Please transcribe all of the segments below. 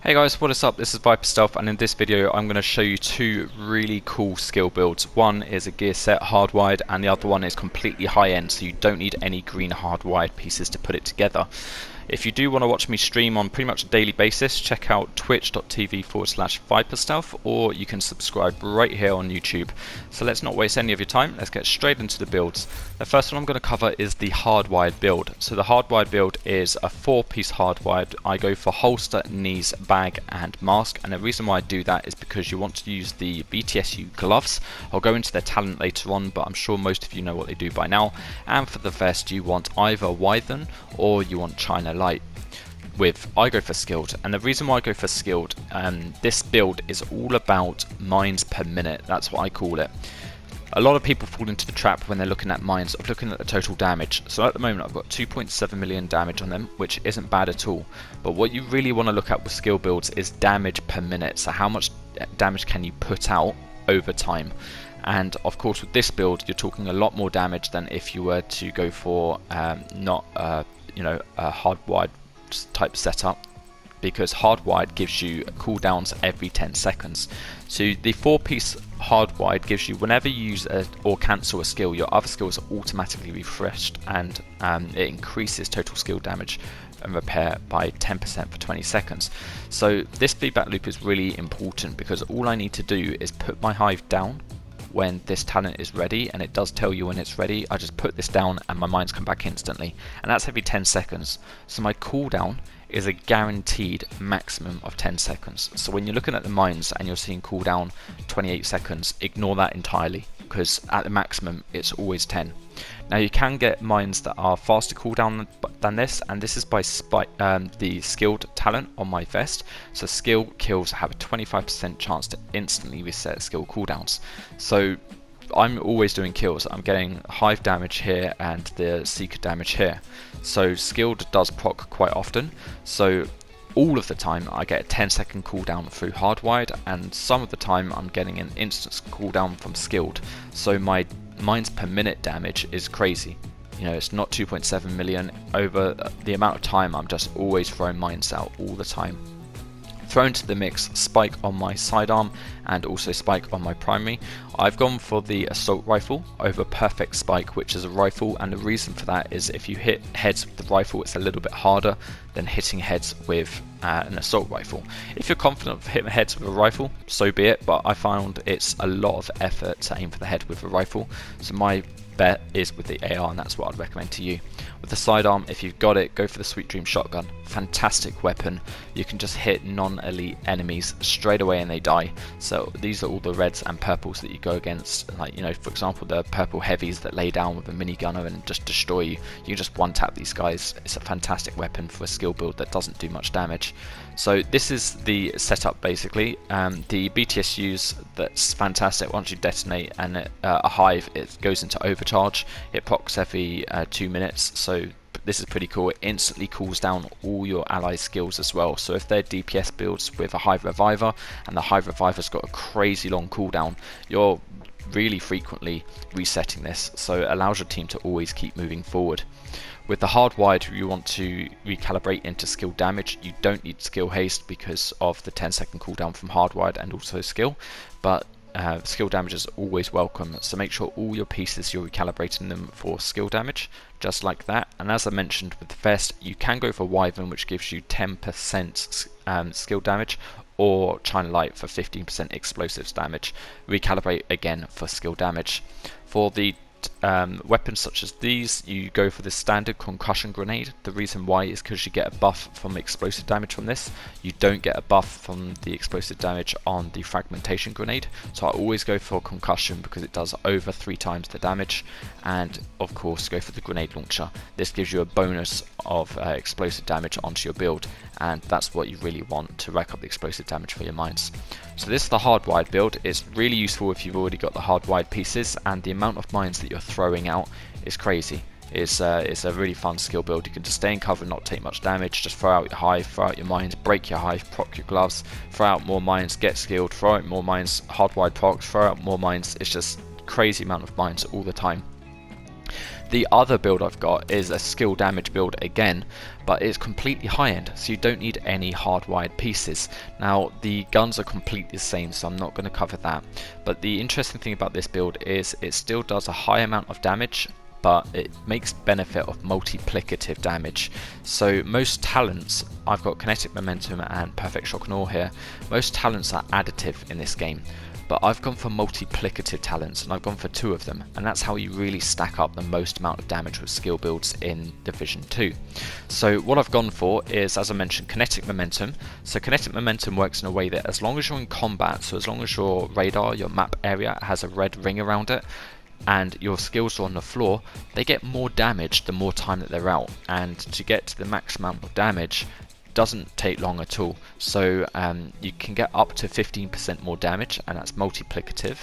Hey guys, what is up? This is ViperStealth, and in this video I'm going to show you two really cool skill builds. One is a gear set hardwired and the other one is completely high end, so you don't need any green hardwired pieces to put it together. If you do want to watch me stream on pretty much a daily basis, check out twitch.tv/ViperStealth, or you can subscribe right here on YouTube. So let's not waste any of your time, let's get straight into the builds. The first one I'm going to cover is the hardwired build. So the hardwired build is a 4-piece hardwired. I go for holster, knees, bag and mask, and the reason why I do that is because you want to use the BTSU gloves. I'll go into their talent later on, but I'm sure most of you know what they do by now. And for the vest you want either Wyvern or you want China Light. I go for skilled, and the reason why I go for skilled, this build is all about mines per minute. That's what I call it. A lot of people fall into the trap when they're looking at mines of looking at the total damage. So at the moment I've got 2.7 million damage on them, which isn't bad at all. But what you really want to look at with skill builds is damage per minute. So how much damage can you put out over time? And of course with this build you're talking a lot more damage than if you were to go for not a hardwired type setup, because hardwired gives you cooldowns every 10 seconds. So the 4-piece hardwired gives you, whenever you use or cancel a skill, your other skills are automatically refreshed, and it increases total skill damage and repair by 10% for 20 seconds. So this feedback loop is really important, because all I need to do is put my hive down when this talent is ready, and it does tell you when it's ready. I just put this down and my mines come back instantly, and that's every 10 seconds. So my cooldown is a guaranteed maximum of 10 seconds. So when you're looking at the mines and you're seeing cooldown 28 seconds, ignore that entirely, because at the maximum it's always 10. Now you can get mines that are faster cooldown than this, and this is by the skilled talent on my vest. So skill kills have a 25% chance to instantly reset skill cooldowns. So I'm always doing kills. I'm getting hive damage here and the seeker damage here. So skilled does proc quite often. So all of the time I get a 10-second cooldown through hardwired, and some of the time I'm getting an instant cooldown from skilled. So my mines per minute damage is crazy. You know, it's not 2.7 million. Over the amount of time I'm just always throwing mines out all the time. Throw into the mix spike on my sidearm and also spike on my primary. I've gone for the assault rifle over perfect spike, which is a rifle, and the reason for that is if you hit heads with the rifle it's a little bit harder than hitting heads with an assault rifle. If you're confident of hitting heads with a rifle, so be it, but I found it's a lot of effort to aim for the head with a rifle, so my bet is with the AR, and that's what I'd recommend to you. With the sidearm, if you've got it, go for the Sweet Dream shotgun. Fantastic weapon. You can just hit non-elite enemies straight away and they die. So these are all the reds and purples that you go against, like, you know, for example the purple heavies that lay down with a minigunner and just destroy you. You just one tap these guys. It's a fantastic weapon for a skill build that doesn't do much damage. So this is the setup basically. The BTSUs, that's fantastic. Once you detonate and a hive, it goes into overcharge. It procs every 2 minutes, so this is pretty cool. It instantly cools down all your ally skills as well. So if they're DPS builds with a hive reviver and the hive reviver's got a crazy long cooldown, you're really frequently resetting this, so it allows your team to always keep moving forward. With the hardwired, you want to recalibrate into skill damage. You don't need skill haste because of the 10-second cooldown from hardwired and also skill, but skill damage is always welcome, so make sure all your pieces you're recalibrating them for skill damage, just like that. And as I mentioned with the vest, you can go for Wyvern, which gives you 10% skill damage, or China Light for 15% explosives damage. Recalibrate again for skill damage. For the weapons such as these, you go for the standard concussion grenade. The reason why is because you get a buff from explosive damage from this. You don't get a buff from the explosive damage on the fragmentation grenade, so I always go for concussion because it does over 3 times the damage. And of course go for the grenade launcher. This gives you a bonus of explosive damage onto your build, and that's what you really want to rack up the explosive damage for your mines. So this is the hardwired build. It's really useful if you've already got the hardwired pieces, and the amount of mines that you're throwing out is crazy. It's a really fun skill build. You can just stay in cover and not take much damage, just throw out your hive, throw out your mines, break your hive, proc your gloves, throw out more mines, get skilled, throw out more mines, hardwired proc, throw out more mines. It's just crazy amount of mines all the time. The other build I've got is a skill damage build again, but it's completely high end, so you don't need any hardwired pieces. Now the guns are completely the same, so I'm not going to cover that, but the interesting thing about this build is it still does a high amount of damage, but it makes benefit of multiplicative damage. So most talents, I've got Kinetic Momentum and Perfect Shock and Awe here, most talents are additive in this game, but I've gone for multiplicative talents, and I've gone for 2 of them, and that's how you really stack up the most amount of damage with skill builds in Division 2. So what I've gone for is, as I mentioned, Kinetic Momentum. So Kinetic Momentum works in a way that as long as you're in combat, so as long as your radar, your map area has a red ring around it, and your skills are on the floor, they get more damage the more time that they're out, and to get to the max amount of damage doesn't take long at all. So you can get up to 15% more damage, and that's multiplicative.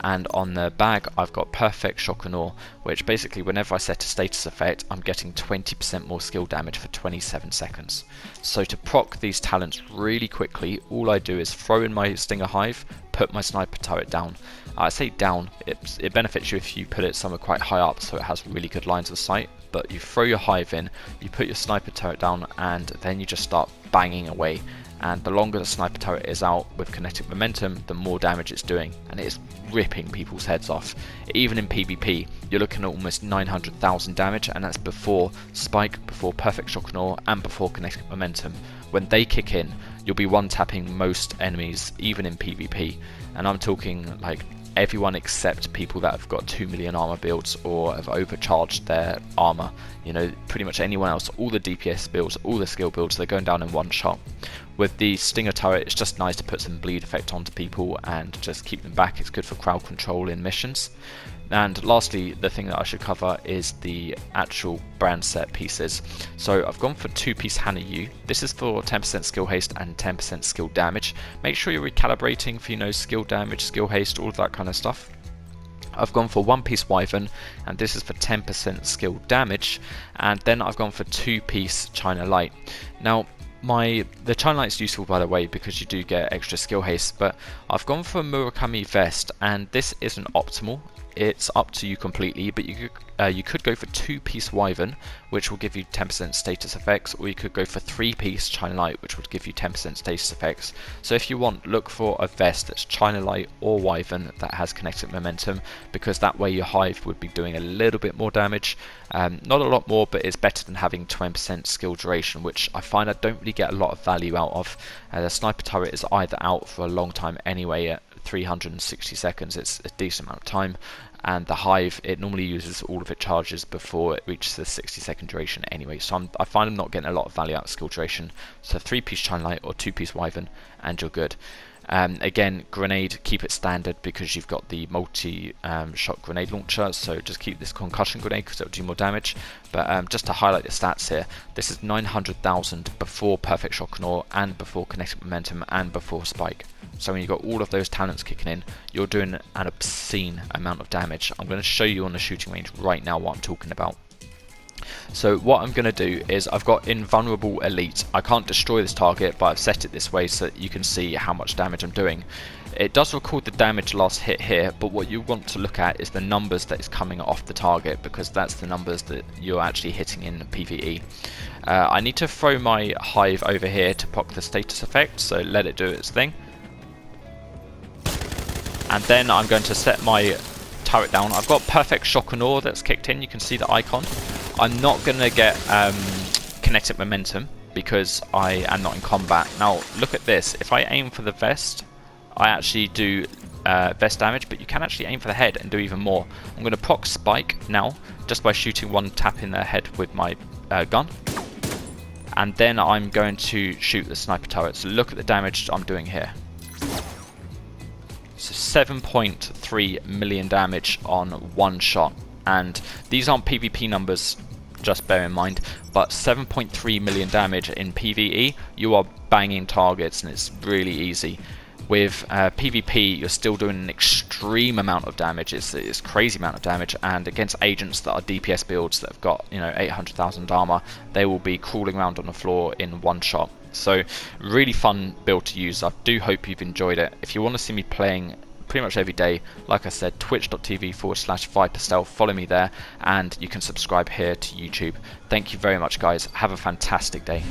And on the bag I've got Perfect Shock and Awe, which basically whenever I set a status effect I'm getting 20% more skill damage for 27 seconds. So to proc these talents really quickly, all I do is throw in my Stinger Hive, put my sniper turret down. I say down, it benefits you if you put it somewhere quite high up so it has really good lines of sight, but you throw your hive in, you put your sniper turret down, and then you just start banging away. And the longer the sniper turret is out with Kinetic Momentum, the more damage it's doing, and it's ripping people's heads off. Even in PvP, you're looking at almost 900,000 damage, and that's before Spike, before Perfect Shock and Awe, and before Kinetic Momentum. When they kick in, you'll be one-tapping most enemies, even in PvP, and I'm talking like everyone except people that have got 2 million armor builds or have overcharged their armor. You know, pretty much anyone else, all the DPS builds, all the skill builds, they're going down in one shot. With the Stinger turret, it's just nice to put some bleed effect onto people and just keep them back. It's good for crowd control in missions. And lastly, the thing that I should cover is the actual brand set pieces. So I've gone for 2-piece Hana U. This is for 10% skill haste and 10% skill damage. Make sure you're recalibrating for, you know, skill damage, skill haste, all of that kind of stuff. I've gone for 1-piece Wyvern, and this is for 10% skill damage. And then I've gone for 2-piece China Light. Now, the China Light is useful, by the way, because you do get extra skill haste, but I've gone for Murakami Vest, and this isn't optimal. It's up to you completely, but you could go for 2-piece Wyvern, which will give you 10% status effects, or you could go for 3-piece China Light, which would give you 10% status effects. So if you want, look for a vest that's China Light or Wyvern that has Kinetic Momentum, because that way your Hive would be doing a little bit more damage. Not a lot more, but it's better than having 20% skill duration, which I find I don't really get a lot of value out of. The sniper turret is either out for a long time anyway, at 360 seconds, it's a decent amount of time, and the Hive, it normally uses all of its charges before it reaches the 60-second duration anyway, so I find I'm not getting a lot of value out of skill duration. So 3-piece China Light or 2-piece Wyvern and you're good. Again, grenade, keep it standard because you've got the multi-shot grenade launcher, so just keep this concussion grenade because it'll do more damage. But just to highlight the stats here, this is 900,000 before Perfect Shock and Awe, and before Kinetic Momentum, and before Spike. So when you've got all of those talents kicking in, you're doing an obscene amount of damage. I'm going to show you on the shooting range right now what I'm talking about. So what I'm going to do is I've got Invulnerable Elite. I can't destroy this target, but I've set it this way so that you can see how much damage I'm doing. It does record the damage last hit here, but what you want to look at is the numbers that is coming off the target, because that's the numbers that you're actually hitting in PvE. I need to throw my Hive over here to proc the status effect, so let it do its thing. And then I'm going to set my turret down. I've got Perfect Shock and Awe that's kicked in, you can see the icon. I'm not going to get Kinetic Momentum because I am not in combat. Now look at this, if I aim for the vest, I actually do vest damage, but you can actually aim for the head and do even more. I'm going to proc Spike now, just by shooting one tap in their head with my gun. And then I'm going to shoot the sniper turret, so look at the damage I'm doing here. So 7.3 million damage on one shot, and these aren't PvP numbers, just bear in mind, but 7.3 million damage in PvE, you are banging targets and it's really easy. With PvP, you're still doing an extreme amount of damage, it's a crazy amount of damage, and against agents that are DPS builds that have got, you know, 800,000 armor, they will be crawling around on the floor in one shot. So really fun build to use. I do hope you've enjoyed it. If you want to see me playing pretty much every day. Like I said, twitch.tv/ViperStealth, follow me there, and you can subscribe here to YouTube. Thank you very much guys, have a fantastic day.